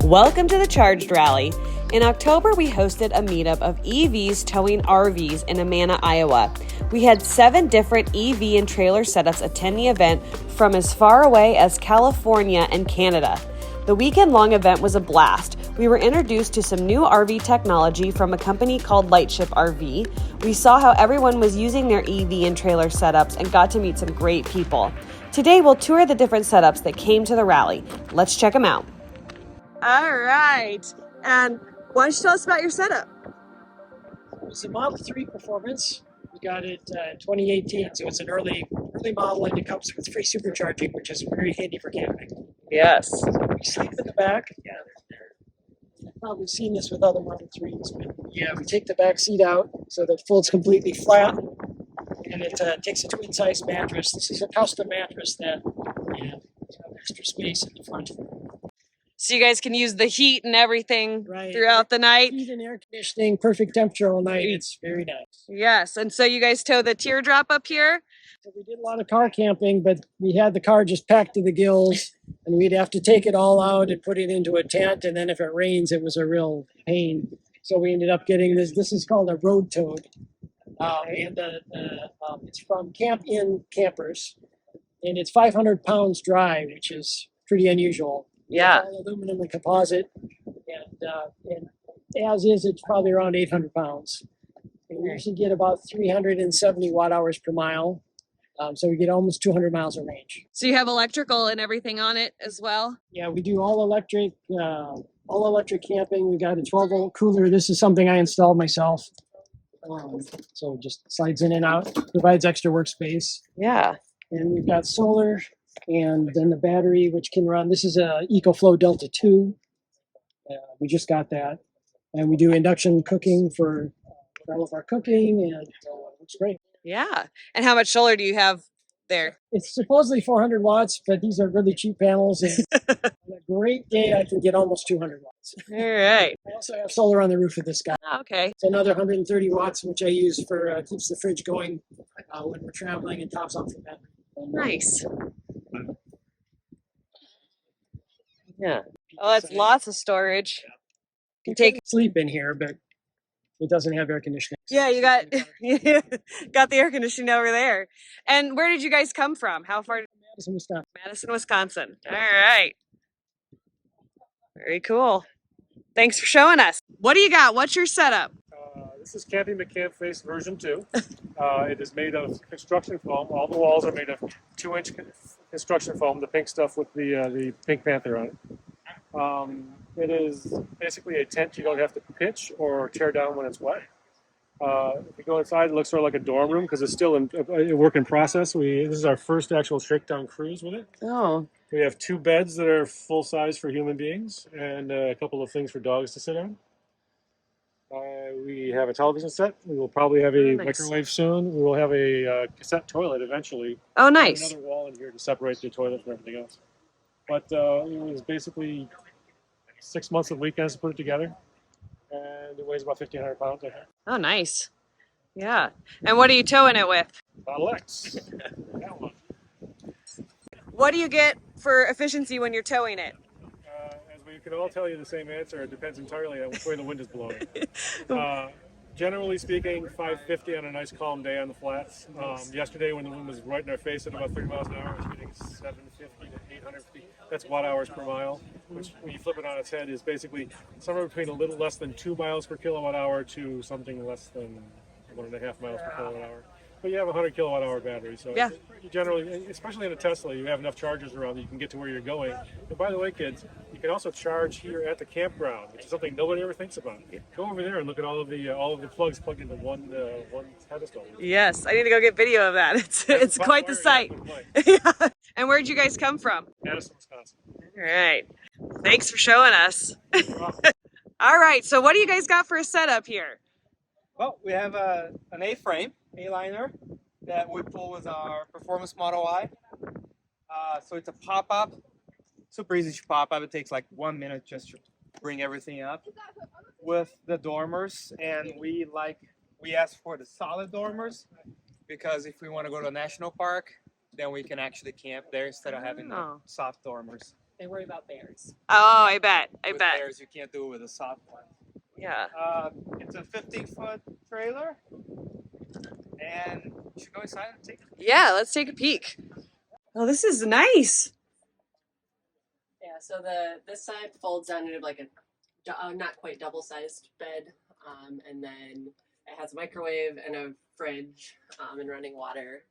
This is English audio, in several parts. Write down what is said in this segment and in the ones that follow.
Welcome to the Charged Rally. In October, we hosted a meetup of EVs towing RVs in Amana, Iowa. We had 7 different EV and trailer setups attend the event from as far away as California and Canada. The weekend-long event was a blast. We were introduced to some new RV technology from a company called Lightship RV. We saw how everyone was using their EV and trailer setups and got to meet some great people. Today, we'll tour the different setups that came to the rally. Let's check them out. All right. And why don't you tell us about your setup? It's a Model 3 Performance. We got it in 2018, so it's an early model, and it comes with free supercharging, which is very handy for camping. Yes. We sleep in the back. Yeah, you've probably seen this with other Model 3s, but yeah, we take the back seat out so that it folds completely flat, and it takes a twin-size mattress. This is a custom mattress that has extra space in the front. So you guys can use the heat and everything Right. Throughout the night. Heat and air conditioning, perfect temperature all night. It's very nice. Yes, and so you guys tow the teardrop up here? So we did a lot of car camping, but we had the car just packed to the gills, and we'd have to take it all out and put it into a tent, and then if it rains, it was a real pain. So we ended up getting this. This is called a road toad, and it's from Camp Inn Campers, and it's 500 pounds dry, which is pretty unusual. Yeah. It's all aluminum and composite, and as is, it's probably around 800 pounds. And we usually get about 370 watt hours per mile, so we get almost 200 miles of range. So you have electrical and everything on it as well? Yeah, we do all electric camping. We got a 12-volt cooler. This is something I installed myself. So it just slides in and out, provides extra workspace. Yeah. And we've got solar, and then the battery, which can run. This is a EcoFlow Delta 2. We just got that. And we do induction cooking for all of our cooking, and it's great. Yeah. And how much solar do you have there? It's supposedly 400 watts, but these are really cheap panels. And on a great day, I can get almost 200 watts. All right. I also have solar on the roof of this guy. Okay. It's another 130 watts, which I use for keeps the fridge going when we're traveling, and tops off the battery. Nice. Yeah. Oh, that's lots of storage. You can sleep in here, but it doesn't have air conditioning. Yeah, you got got the air conditioning over there. And where did you guys come from? How far? Madison, Wisconsin. Madison, Wisconsin. All right. Very cool. Thanks for showing us. What do you got? What's your setup? This is Camping McCamp Face version 2. It is made of construction foam. All the walls are made of 2-inch construction foam, the pink stuff with the Pink Panther on it. It is basically a tent you don't have to pitch or tear down when it's wet. If you go inside, it looks sort of like a dorm room because it's still a work in process. This is our first actual shakedown cruise with it. Oh. We have 2 beds that are full size for human beings and a couple of things for dogs to sit on. We have a television set. We will probably have a microwave soon. We will have a cassette toilet eventually. Oh, nice. Another wall in here to separate the toilet from everything else. But it was basically 6 months of weekends to put it together. And it weighs about 1,500 pounds, I think. Oh, nice. Yeah. And what are you towing it with? Model X. That one. What do you get for efficiency when you're towing it? As we can all tell you the same answer, it depends entirely on which way the wind is blowing. Generally speaking, 550 on a nice calm day on the flats. Yesterday when the wind was right in our face at about 30 miles an hour, I was getting 750 to 850. That's watt hours per mile, which when you flip it on its head is basically somewhere between a little less than 2 miles per kilowatt hour to something less than 1.5 miles per kilowatt hour. but you have a 100 kilowatt hour battery, so Yeah. you generally, especially in a Tesla, you have enough chargers around that you can get to where you're going. And by the way, kids, you can also charge here at the campground, which is something nobody ever thinks about. Go over there and look at all of the plugs plugged into one pedestal. Yes, I need to go get video of that. It's quite the sight. Yeah. And where'd you guys come from? Madison, Wisconsin. All right. Thanks for showing us. All right, so what do you guys got for a setup here? Well, we have an A-frame, A-liner, that we pull with our Performance Model Y. So it's a pop-up, super easy to pop up. It takes like 1 minute just to bring everything up with the dormers. And we ask for the solid dormers because if we want to go to a national park, then we can actually camp there instead of having the soft dormers. They worry about bears. Oh, I bet. With bears, you can't do it with a soft one. Yeah. It's a 15-foot trailer, and you should go inside and take it. Yeah, let's take a peek. Oh, this is nice. Yeah, so this side folds down into like a not quite double-sized bed, and then it has a microwave and a fridge and running water,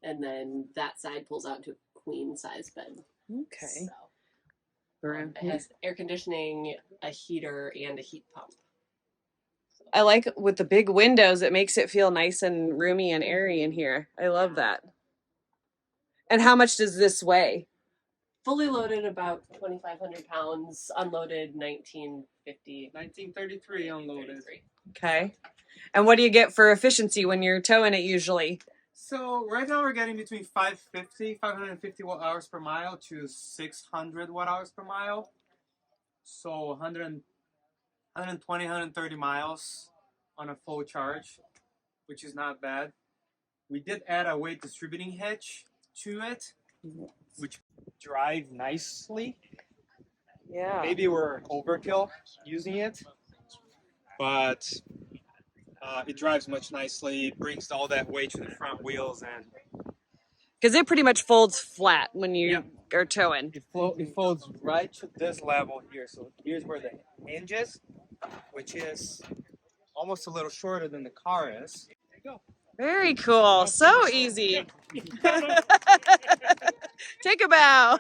and then that side pulls out to a queen-size bed. Okay. So, it has air conditioning, a heater, and a heat pump. I like with the big windows, it makes it feel nice and roomy and airy in here. I love that. And how much does this weigh? Fully loaded, about 2,500 pounds. Unloaded, 1950. 1933 unloaded. Okay. And what do you get for efficiency when you're towing it usually? So right now we're getting between 550 watt hours per mile to 600 watt hours per mile. So 120, 130 miles on a full charge, which is not bad. We did add a weight distributing hitch to it, which drive nicely. Yeah. Maybe we're overkill using it, but it drives much nicely. It brings all that weight to the front wheels, and Because it pretty much folds flat when you are towing. it folds right to this level here. So here's where the hinge is, which is almost a little shorter than the car is. There you go. Very cool. So easy. Take a bow.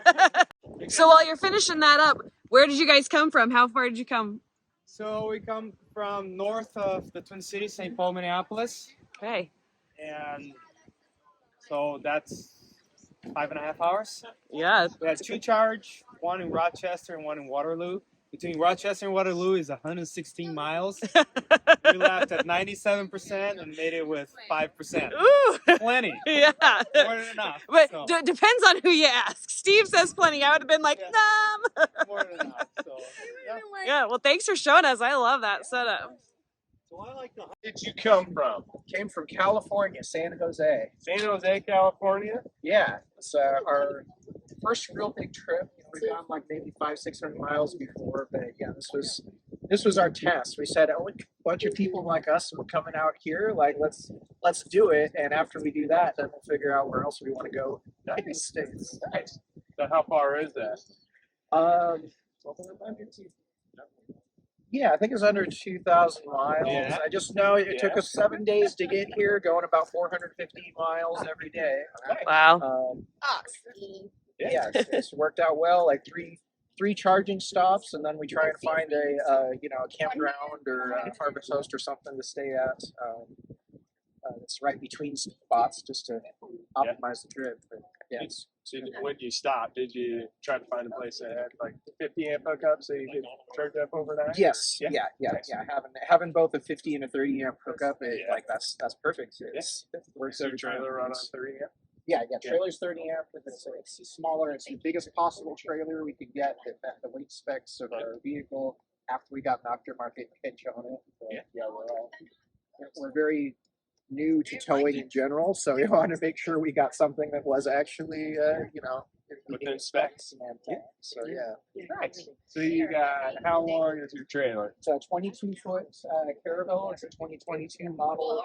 So while you're finishing that up, where did you guys come from? How far did you come? So we come from north of the Twin Cities, St. Paul, Minneapolis. Okay. And so that's 5.5 hours. Yeah. We had two charge, one in Rochester and one in Waterloo. Between Rochester and Waterloo is 116 miles. We left at 97% and made it with 5%. Ooh. Plenty. Yeah. More than enough. But So, depends on who you ask. Steve says plenty. I would have been like, nom. more than enough. So, yeah. Yeah. Well, thanks for showing us. I love that setup. Where did you come from? Came from California, San Jose. San Jose, California? Yeah, it's our first real big trip. We've gone like maybe 500-600 miles before, but yeah, this was our test. We said, oh, a bunch of people like us were coming out here, like let's do it. And after we do that, then we'll figure out where else we want to go in the States. Nice. So how far is that? Yeah, I think it's under 2,000 miles. Yeah. I just know it took us 7 days to get here, going about 450 miles every day. Wow. Yeah, it's worked out well. Like three charging stops, and then we try and find a campground or a harvest host or something to stay at. It's right between spots just to optimize the trip. But yes. So when you stopped, did you try to find a place that had like 50 amp hookup so you could charge up overnight? Yes. Yeah. Yeah. Having both a 50 and a 30 amp hookup, like that's perfect. It works every time. Trailer run on 30 amp? Yeah. Trailer's 30 amp. It's smaller. It's the biggest possible trailer we could get that met the weight specs of our vehicle after we got an aftermarket hitch on it. So, we're very new to towing in general, so we wanted to make sure we got something that was actually, Within specs. And, so yeah. Nice. So you got, how long is your trailer? It's a 22-foot Caravel. It's a 2022 model.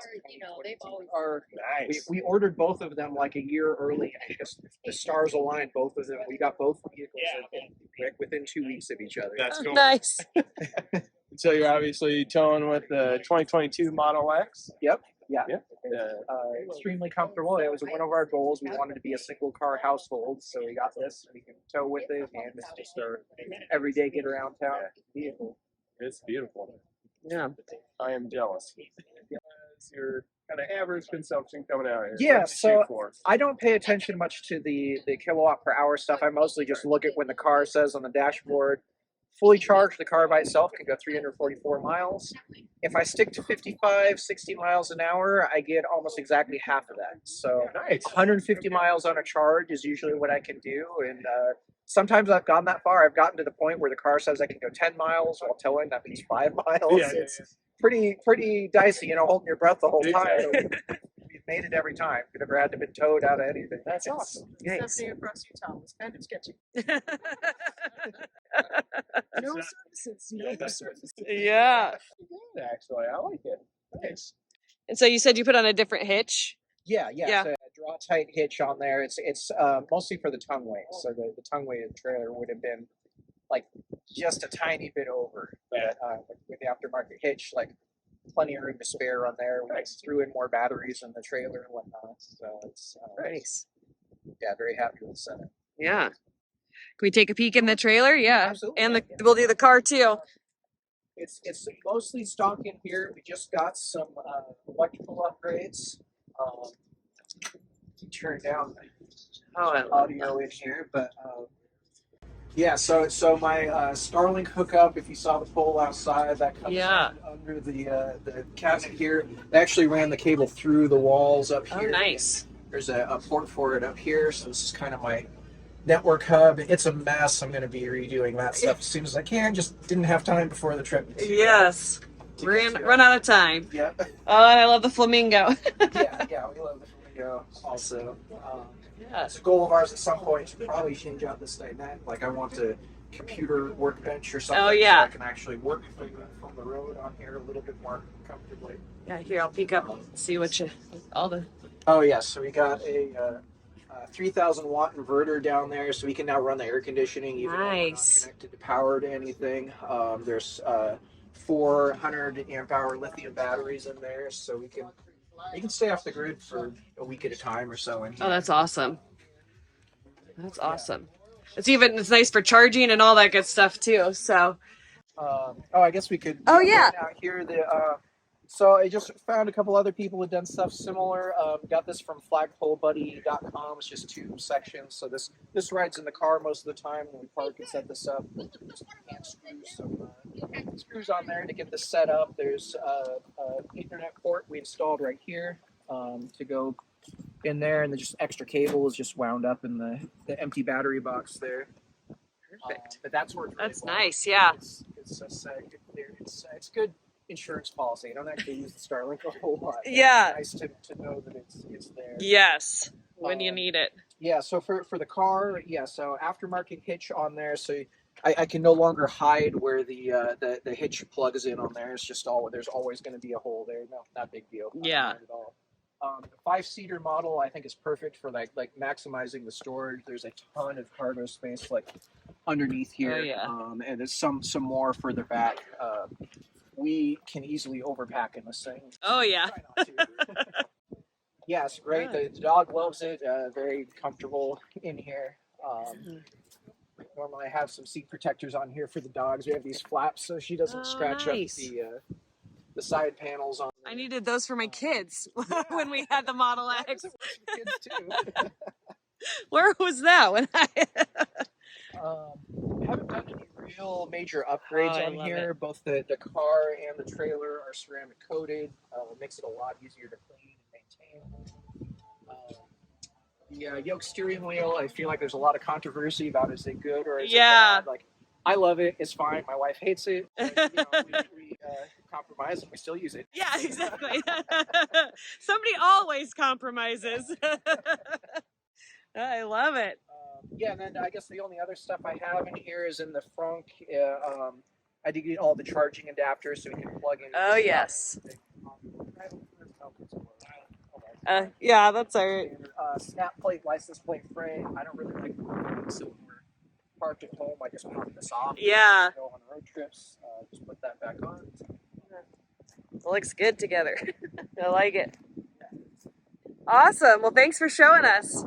Nice. We ordered both of them like a year early, and just the stars aligned. Both of them. We got both vehicles within 2 weeks of each other. That's cool. Nice. So you're obviously towing with the 2022 Model X? Yep. Yeah, Yeah. extremely comfortable. It was one of our goals. We wanted to be a single car household, so we got this. We can tow with it, and it's just our everyday get around town vehicle. It's beautiful. Yeah. I am jealous. Your kind of average consumption coming out here. Yeah, What do you shoot so for? I don't pay attention much to the kilowatt per hour stuff. I mostly just look at when the car says on the dashboard. Fully charged, the car by itself can go 344 miles. If I stick to 55, 60 miles an hour, I get almost exactly half of that. So Nice. 150 miles on a charge is usually what I can do. And sometimes I've gone that far. I've gotten to the point where the car says I can go 10 miles while towing. That means 5 miles. Yeah, It's pretty dicey, holding your breath the whole time. Exactly. We've made it every time. We've never had to be towed out of anything. That's awesome. Nice. 70 across Utah was kind of sketchy. No services. No services. Yeah. Good, actually, I like it. Nice. And so you said you put on a different hitch? Yeah. Yeah. So a draw tight hitch on there. It's mostly for the tongue weight. So the tongue weighted trailer would have been like just a tiny bit over. But with the aftermarket hitch, like plenty of room to spare on there. We threw in more batteries in the trailer and whatnot. So it's Nice. yeah, very happy with the setup. Yeah. Can we take a peek in the trailer? Yeah. Absolutely. And we'll do the car too. It's mostly stock in here. We just got some electrical upgrades. Turn down Oh, audio in here, but yeah. So my Starlink hookup, if you saw the pole outside, that comes Yeah. under the cabinet here. They actually ran the cable through the walls up Oh, here. nice. There's a port for it up here, so this is kind of my network hub. It's a mess. I'm going to be redoing that stuff as soon as I can. Just didn't have time before the trip. Yes. Run out of time. Yeah. Oh, and I love the flamingo. yeah, we love the flamingo also. Yeah. It's a goal of ours at some point to probably change out this dynamic. Like I want a computer workbench or something. Oh, yeah. So I can actually work from the road on here a little bit more comfortably. Yeah, here, I'll peek up and see all the... Oh yeah, so we got a 3,000 watt inverter down there, so we can now run the air conditioning even though we're not Nice. connected to power to anything. There's 400 amp hour lithium batteries in there, so we can stay off the grid for a week at a time or so. In here. Oh, that's awesome. That's awesome. It's nice for charging and all that good stuff too, so... I guess we could. Oh, yeah. Out here, so I just found a couple other people who've done stuff similar. Got this from flagpolebuddy.com. It's just 2 sections. So this rides in the car most of the time when we park and set this up. Just hand screw some screws on there to get this set up. There's an Ethernet port we installed right here to go in there, and then just extra cable is just wound up in the empty battery box there. Perfect. But that's worked really That's well. nice, yeah. It's it's good insurance policy. I don't actually use the Starlink a whole lot. Yeah. It's nice to know that it's there. Yes, when you need it. Yeah, so for the car, so aftermarket hitch on there, so I can no longer hide where the hitch plugs in on there. It's just there's always going to be a hole there. No, not big deal. Yeah. Not at all. The 5-seater model I think is perfect for like maximizing the storage. There's a ton of cargo space like underneath here, Oh, yeah. and there's some more further back. We can easily overpack in this thing. Oh, yeah. Try not to. Yeah, it's great. The dog loves it. Very comfortable in here. Normally I have some seat protectors on here for the dogs. We have these flaps so she doesn't Oh, scratch nice. up the side panels on. I needed those for my kids when we had the Model X. Kids too. Where was that when I... Haven't done any real major upgrades I on love here. Both the car and the trailer are ceramic coated. Makes it a lot easier to clean and maintain. The yoke steering wheel, I feel like there's a lot of controversy about is it good or is it bad. Like, I love it. It's fine. My wife hates it. But, we compromise and we still use it. Yeah, exactly. Somebody always compromises. I love it. And then I guess the only other stuff I have in here is in the front. I did get all the charging adapters so we can plug in. Oh, yes. Yeah, that's our... Snap plate, license plate frame. I don't really like the so when we're parked at home, I just pop this off. Yeah. Go on road trips, just put that back on. It looks good together. I like it. Awesome. Well, thanks for showing us.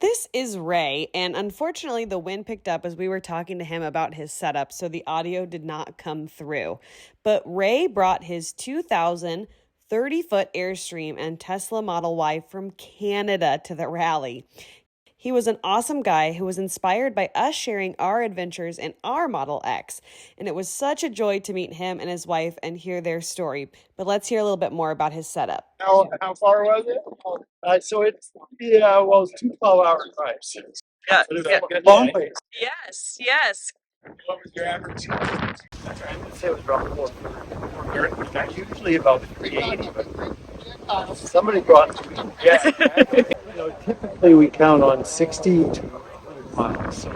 This is Ray, and unfortunately the wind picked up as we were talking to him about his setup, so the audio did not come through. But Ray brought his 2000 30-foot Airstream and Tesla Model Y from Canada to the rally. He was an awesome guy who was inspired by us sharing our adventures in our Model X, and it was such a joy to meet him and his wife and hear their story. But let's hear a little bit more about his setup. How far was it? So it's well, it's 2 12-hour drives. Yeah, Long ways. Yes, yes. What was your average? I'd say it was roughly 430. Usually about 380, but somebody brought 3. Yeah. Typically we count on 60 to 100 miles.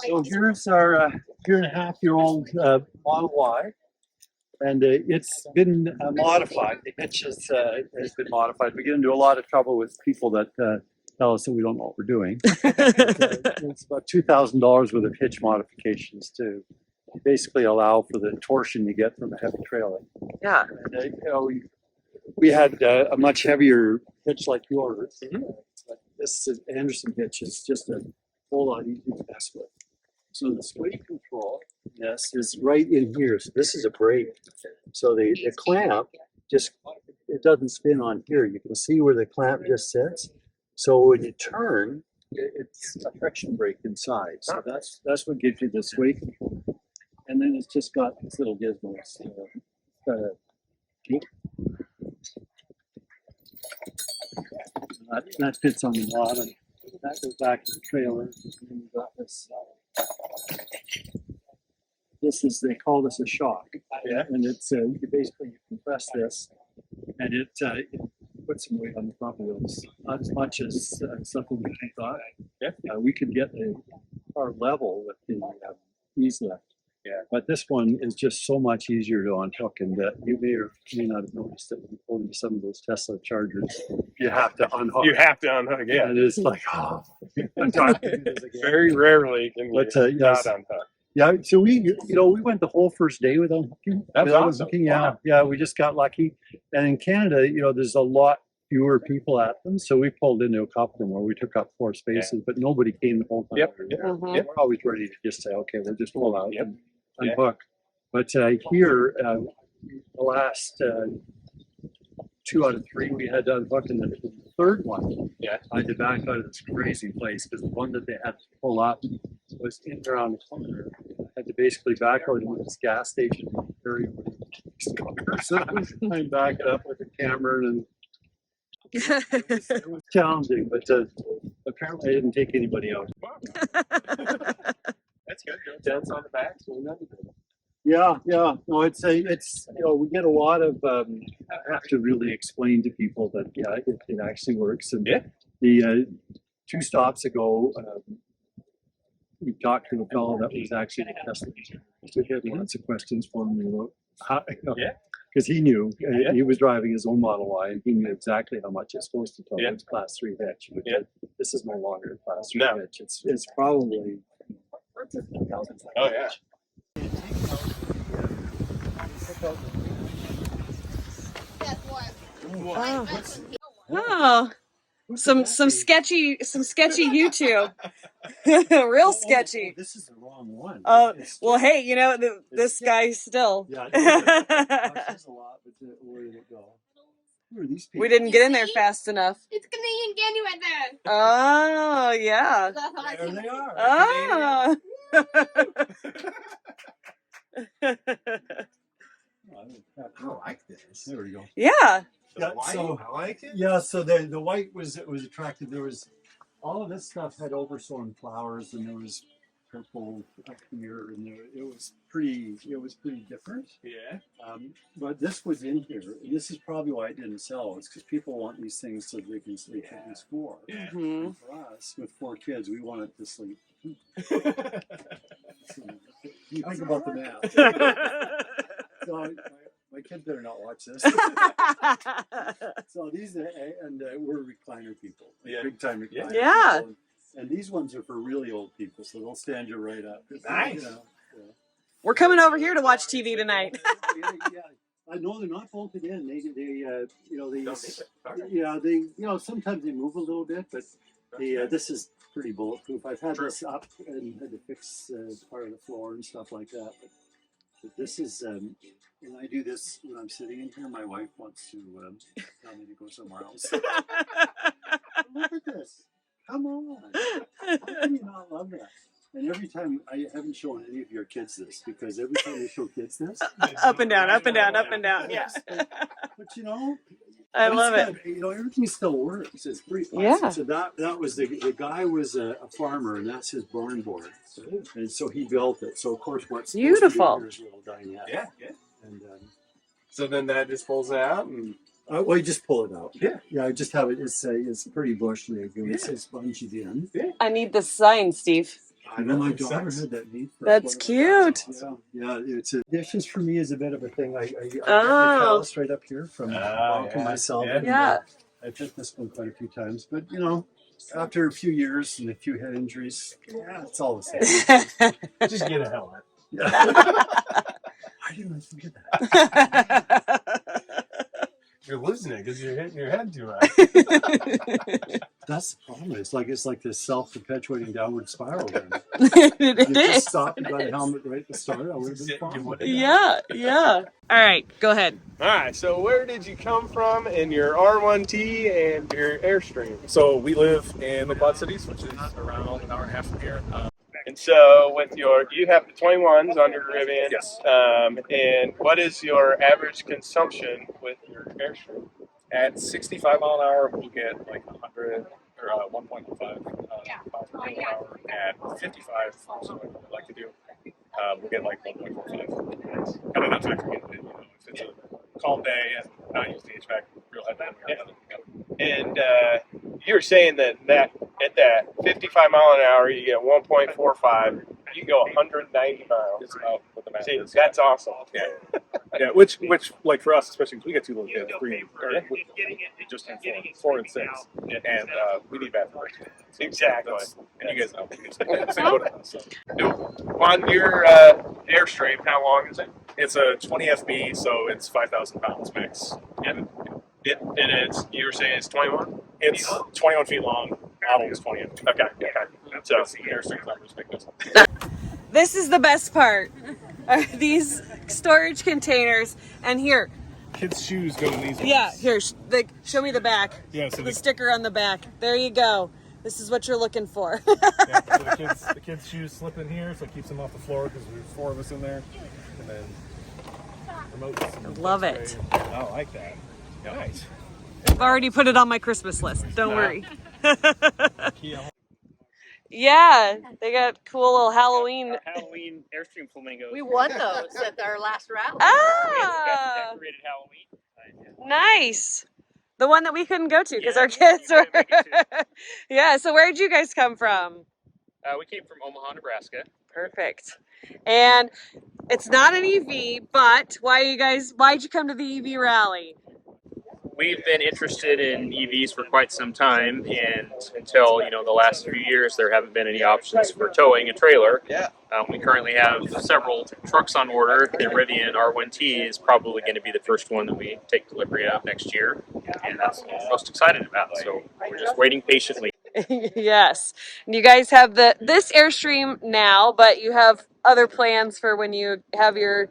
So here's our 2.5-year-old Model Y. And it's been modified. The hitch has been modified. We get into a lot of trouble with people that tell us that we don't know what we're doing. It's about $2,000 worth of hitch modifications to basically allow for the torsion you get from a heavy trailer. Yeah. And, we had a much heavier hitch like yours. This is Anderson hitch is just a whole lot easier to mess with. So the sway control, yes, is right in here. So this is a brake. So the clamp just, it doesn't spin on here. You can see where the clamp just sits. So when you turn, it's a friction brake inside. So that's what gives you the sway control. And then it's just got these little gizmos. That fits on the bottom. That goes back to the trailer. And then you've got this. This is, they call this a shock. Yeah. And it's you basically compress this, and it puts some weight on the front wheels. Not as much as something we thought. Yeah. We could get our level with the ease lift. Yeah. But this one is just so much easier to unhook, and you may or may not have noticed that when you pull into some of those Tesla Chargers, you have to unhook. You have to unhook, yeah. And it's like, oh. Very rarely can you yes. not unhook. Yeah, so we went the whole first day without hooking. That's without awesome. Hooking, yeah, Wow. yeah, we just got lucky. And in Canada, there's a lot fewer people at them, so we pulled into a couple of them where we took up 4 spaces, but nobody came the whole time. Yep. we were there. Mhm. We're always ready to just say, okay, we'll just pull out Yep. and unhook. But here, the last 2 out of 3 we had to unhook, and the third one, I had to back out of this crazy place because the one that they had to pull up was in around the corner. I had to basically back out into this gas station area. So I was trying to back it up with the camera, and it was challenging, but apparently I didn't take anybody out. That's good. No dents on the back. So nothing. Yeah. No, it's we get a lot of I have to really explain to people that it actually works. And the 2 stops ago, we talked to the fellow that was actually the Tesla. So he had lots of questions for me about how, because he knew he was driving his own Model Y, and he knew exactly how much it's supposed to tow. It's Class 3 hitch. This is no longer a Class 3 hitch. It's probably 50,000. Oh yeah. Oh, some sketchy YouTube. Real sketchy. This is the wrong one. Well, hey, this guy still. Yeah, it says a lot, but where did it go? Who are these people? We didn't get in there fast enough. It's Canadian candy right there. Oh, yeah. There they are. Oh. I like this. There we go. Yeah. So I like it. Yeah, so the white was attractive. There was all of this stuff had oversown flowers, and there was purple up here, and it was pretty different. Yeah. But this was in here. And this is probably why it didn't sell. It's because people want these things so they can sleep at least 4. Mm-hmm. And for us, with 4 kids, we wanted to sleep. So, you think about the math. So my kids better not watch this. So these we're recliner people, big time recliner. Yeah. People. And these ones are for really old people, so they'll stand you right up. Nice. We're coming over here to watch TV tonight. Yeah. No, they're not bolted in. Sometimes they move a little bit, but this is pretty bulletproof. I've had this up and had to fix part of the floor and stuff like that. But this is, when I do this, when I'm sitting in here, my wife wants to tell me to go somewhere else. Look at this. Come on. How can you not love that? And every time, I haven't shown any of your kids this, because every time they show kids this, Up and down, up and down, up and down. Yeah. But I love it. Everything still works. It's pretty classy. Yeah. So that was the guy was a farmer, and that's his barn board, and so he built it. So of course, what's Beautiful. Supposed to be here is a little dinette. Yeah. And So then that just pulls it out, and well, you just pull it out. Yeah. I just have it. It's pretty bush league. It's bunged in. Yeah. I need this sign, Steve. I know my daughter had that neat. That's cute. Yeah. It's dishes for me is a bit of a thing. I get callus right up here from myself. Yeah. I've hit this one quite a few times, but after a few years and a few head injuries, it's all the same. just get a helmet. Yeah. Why didn't I think of that? You're losing it because you're hitting your head too high. That's the problem. It's like this self-perpetuating downward spiral. Then. It you is. just stopped and got a helmet right at the start. I would have been fine. Yeah. All right, go ahead. All right, so where did you come from in your R1T and your Airstream? So we live in the Quad Cities, which is around an hour and a half from here. And so with you have the 21s on your Rivian. Yes. And what is your average consumption with your Airstream? At 65 mile an hour, we'll get like 100 or 1.15 miles per hour. At 55, so what we like to do, we'll get like 1.45. Kind of not factoring in, if it's a calm day and not use the HVAC real heavy. And you were saying that at that 55 mile an hour, you get 1.45. You can go 190 miles. It's about what the math is. That's awesome. Yeah, which like for us, especially because we get two little kids, just turned 4 and 6, and we need bathrooms. Exactly. And you guys know. Same boat as us, so. On your Airstream, how long is it? It's a 20 FB, so it's 5,000 pounds max. And it's, you were saying it's 21? It's 21 feet long. Model is 20 FB. Okay. So the Airstream's not as big as This is the best part. Are these storage containers? And here, kids' shoes go in these ones. yeah, here. Show me the back. Yeah, so the sticker on the back. There you go. This is what you're looking for. so the kids' shoes slip in here, so it keeps them off the floor because there's 4 of us in there. And then remotes. Love it. I like that. Nice. I've already put it on my Christmas list. Don't worry. Yeah, they got cool little Halloween. Halloween Airstream flamingos. We won those at our last rally. Ah, Decorated Halloween. nice. The one that we couldn't go to because our kids were. Yeah. So where did you guys come from? We came from Omaha, Nebraska. Perfect. And it's not an EV, but why'd you come to the EV rally? We've been interested in EVs for quite some time, and until the last few years, there haven't been any options for towing a trailer. We currently have several trucks on order. The Rivian R1T is probably going to be the first one that we take delivery of next year, and that's what we're most excited about. So we're just waiting patiently. Yes. And you guys have this Airstream now, but you have other plans for when you have your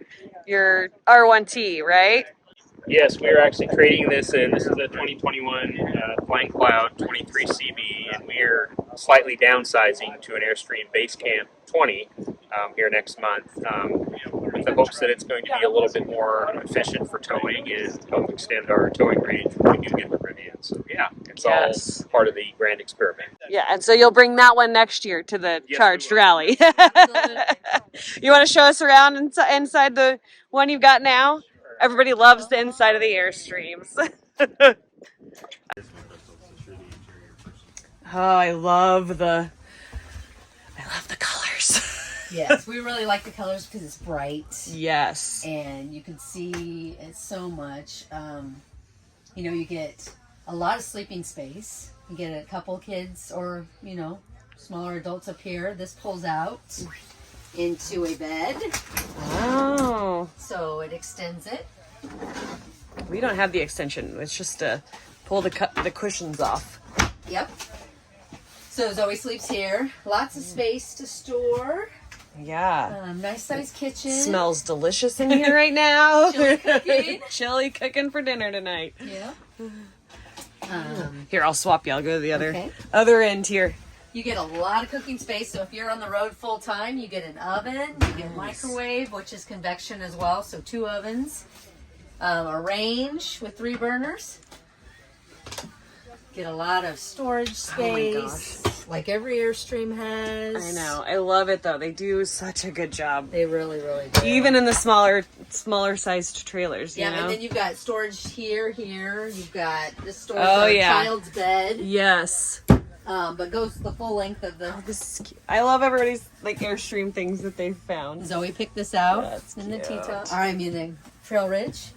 R1T, right? Yes, we are actually creating this, and this is a 2021 Flying Cloud 23 CB, and we are slightly downsizing to an Airstream Base Camp 20 here next month, with the hopes that it's going to be a little bit more efficient for towing and help extend our towing range when we do get the Rivian. So yeah, it's all part of the grand experiment. Yeah, and so you'll bring that one next year to the Charged Rally. You want to show us around inside the one you've got now? Everybody loves the inside of the Airstreams. Oh, I love the colors. Yes, we really like the colors because it's bright. Yes. And you can see it so much. You get a lot of sleeping space. You get a couple kids or, smaller adults up here. This pulls out into a bed. Oh. So it extends it. We don't have the extension. It's just to pull the cushions off. Yep. So Zoe sleeps here. Lots of space to store. Yeah. Nice sized kitchen. Smells delicious in here right now. Chili cooking. Chili cooking for dinner tonight. Yeah. Here, I'll swap you. I'll go to the Okay. other end here. You get a lot of cooking space. So if you're on the road full time, you get an oven, you get a microwave, which is convection as well. So 2 ovens, a range with 3 burners. Get a lot of storage space, like every Airstream has. I know. I love it though. They do such a good job. They really, really do. Even in the smaller sized trailers. Yeah, you know? and then you've got storage here. You've got this storage Oh, for a yeah. child's bed. Yes. But goes the full length of the. This is cute. I love everybody's like Airstream things that they've found. Zoe picked this out That's in the cute. T-top. I'm using Trail Ridge.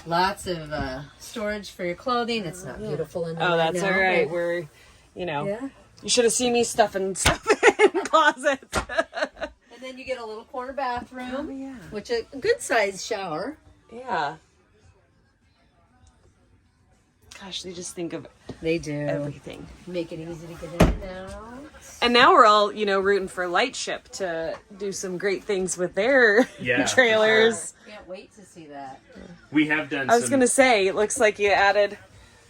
Lots of storage for your clothing. It's not beautiful in there. Oh, that's right all now, right. but- We're, you know, Yeah. you should have seen me stuffing stuff in closets. And then you get a little corner bathroom, Oh, yeah. which a good sized shower. Yeah. Gosh, they just think of They do. everything. Make it easy to get in and out. And now we're all, rooting for Lightship to do some great things with their Yeah, for trailers. Can't wait to see that. We have done I was going to say, it looks like you added...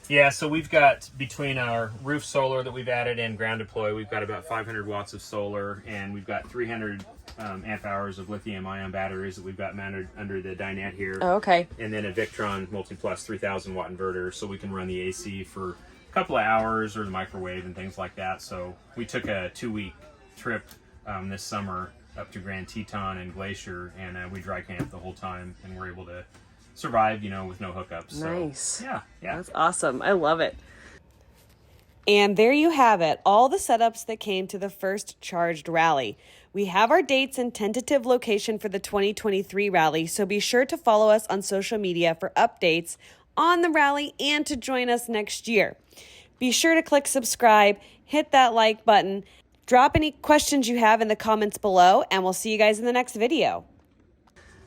Yeah, so we've got, between our roof solar that we've added and ground deploy, we've got about 500 watts of solar, and we've got 300 amp hours of lithium-ion batteries that we've got mounted under the dinette here. Oh, okay. And then a Victron MultiPlus 3000 watt inverter, so we can run the AC for a couple of hours, or the microwave and things like that. So we took a 2-week trip this summer up to Grand Teton and Glacier, and we dry camped the whole time, and we're able to survive, with no hookups. So, Nice. yeah. That's awesome. I love it. And there you have it, all the setups that came to the first Charged Rally. We have our dates and tentative location for the 2023 rally, so be sure to follow us on social media for updates on the rally and to join us next year. Be sure to click subscribe, hit that like button, drop any questions you have in the comments below, and we'll see you guys in the next video.